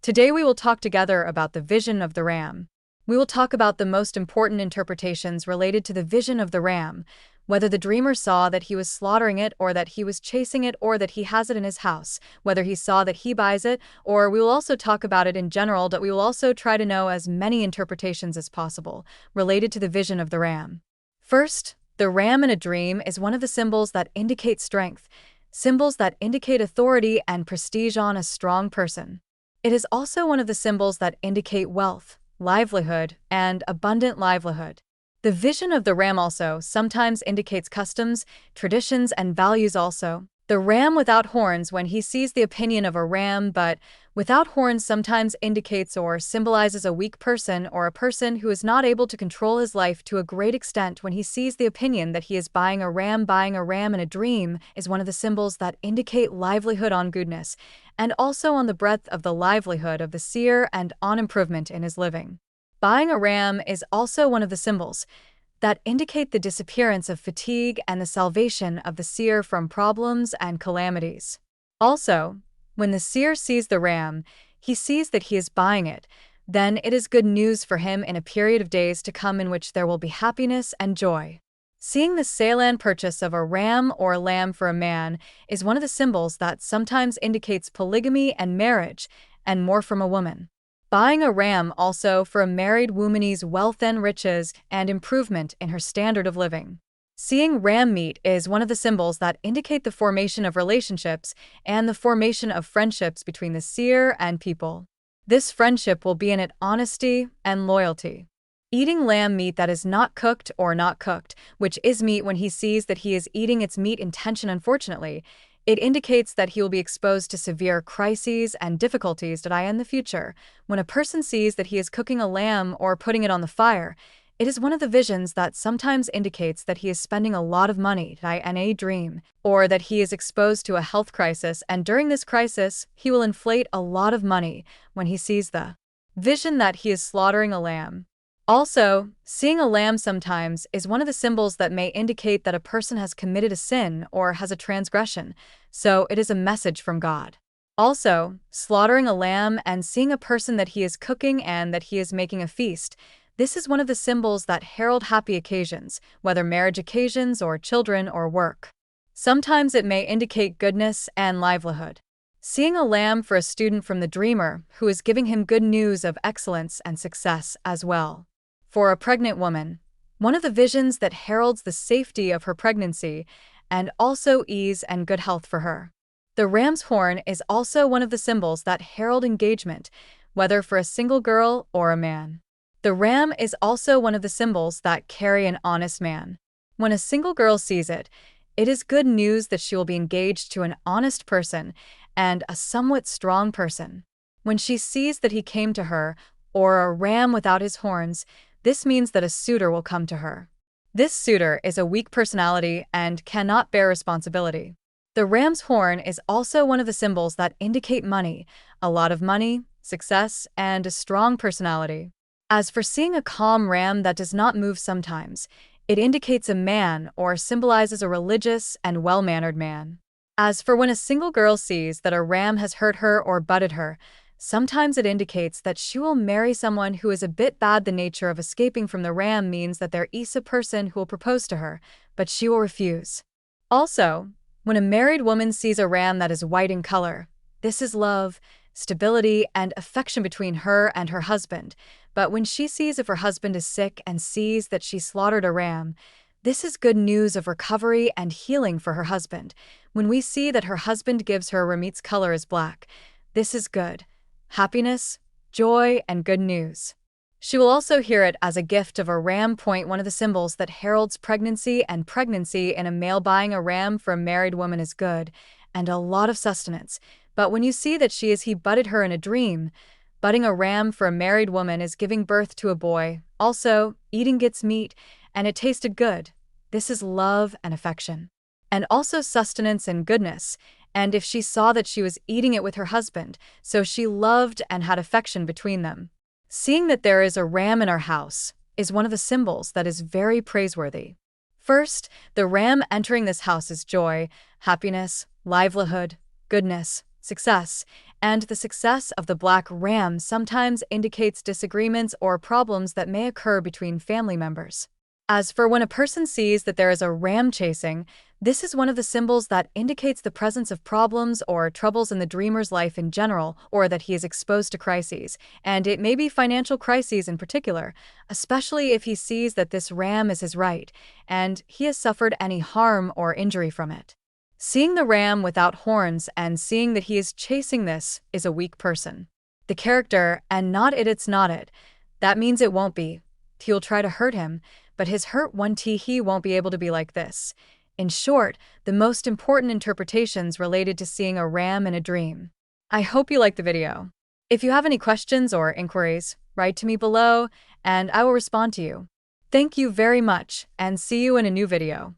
Today we will talk together about the vision of the ram. We will talk about the most important interpretations related to the vision of the ram, whether the dreamer saw that he was slaughtering it or that he was chasing it or that he has it in his house, whether he saw that he buys it, or we will also talk about it in general, that we will also try to know as many interpretations as possible related to the vision of the ram. First, the ram in a dream is one of the symbols that indicate strength, symbols that indicate authority and prestige on a strong person. It is also one of the symbols that indicate wealth, livelihood, and abundant livelihood. The vision of the ram also sometimes indicates customs, traditions, and values also. The ram without horns, when he sees the opinion of a ram but without horns, sometimes indicates or symbolizes a weak person or a person who is not able to control his life to a great extent. When he sees the opinion that he is buying a ram in a dream is one of the symbols that indicate livelihood on goodness, and also on the breadth of the livelihood of the seer and on improvement in his living. Buying a ram is also one of the symbols that indicate the disappearance of fatigue and the salvation of the seer from problems and calamities. Also, when the seer sees the ram, he sees that he is buying it, then it is good news for him in a period of days to come in which there will be happiness and joy. Seeing the sale and purchase of a ram or a lamb for a man is one of the symbols that sometimes indicates polygamy and marriage, and more from a woman. Buying a ram also for a married woman's wealth and riches and improvement in her standard of living. Seeing ram meat is one of the symbols that indicate the formation of relationships and the formation of friendships between the seer and people. This friendship will be in it honesty and loyalty. Eating lamb meat that is not cooked or not cooked, which is meat, when he sees that he is eating its meat intention, unfortunately, it indicates that he will be exposed to severe crises and difficulties in the future. When a person sees that he is cooking a lamb or putting it on the fire, it is one of the visions that sometimes indicates that he is spending a lot of money in a dream, or that he is exposed to a health crisis, and during this crisis, he will inflate a lot of money when he sees the vision that he is slaughtering a lamb. Also, seeing a lamb sometimes is one of the symbols that may indicate that a person has committed a sin or has a transgression, so it is a message from God. Also, slaughtering a lamb and seeing a person that he is cooking and that he is making a feast, this is one of the symbols that herald happy occasions, whether marriage occasions or children or work. Sometimes it may indicate goodness and livelihood. Seeing a lamb for a student from the dreamer who is giving him good news of excellence and success as well. For a pregnant woman, one of the visions that heralds the safety of her pregnancy and also ease and good health for her. The ram's horn is also one of the symbols that herald engagement, whether for a single girl or a man. The ram is also one of the symbols that carry an honest man. When a single girl sees it, it is good news that she will be engaged to an honest person and a somewhat strong person. When she sees that he came to her, or a ram without his horns, this means that a suitor will come to her. This suitor is a weak personality and cannot bear responsibility. The ram's horn is also one of the symbols that indicate money, a lot of money, success, and a strong personality. As for seeing a calm ram that does not move sometimes, it indicates a man or symbolizes a religious and well-mannered man. As for when a single girl sees that a ram has hurt her or butted her, sometimes it indicates that she will marry someone who is a bit bad. The nature of escaping from the ram means that there is a person who will propose to her, but she will refuse. Also, when a married woman sees a ram that is white in color, this is love, stability, and affection between her and her husband. But when she sees if her husband is sick and sees that she slaughtered a ram, this is good news of recovery and healing for her husband. When we see that her husband gives her a ram's color is black, this is good happiness, joy, and good news. She will also hear it as a gift of a ram. One of the symbols that heralds pregnancy and pregnancy in a male. Buying a ram for a married woman is good and a lot of sustenance, but when you see that he butted her in a dream, butting a ram for a married woman is giving birth to a boy. Also, eating gets meat and it tasted good. This is love and affection, and also sustenance and goodness. And if she saw that she was eating it with her husband, so she loved and had affection between them. Seeing that there is a ram in our house is one of the symbols that is very praiseworthy. First, the ram entering this house is joy, happiness, livelihood, goodness, success, and the success of the black ram sometimes indicates disagreements or problems that may occur between family members. As for when a person sees that there is a ram chasing, this is one of the symbols that indicates the presence of problems or troubles in the dreamer's life in general, or that he is exposed to crises, and it may be financial crises in particular, especially if he sees that this ram is his right, and he has suffered any harm or injury from it. Seeing the ram without horns and seeing that he is chasing this is a weak person. The character, and not it, it's not it. That means it won't be. He'll try to hurt him, but his hurt one he won't be able to be like this. In short, the most important interpretations related to seeing a ram in a dream. I hope you liked the video. If you have any questions or inquiries, write to me below, and I will respond to you. Thank you very much, and see you in a new video.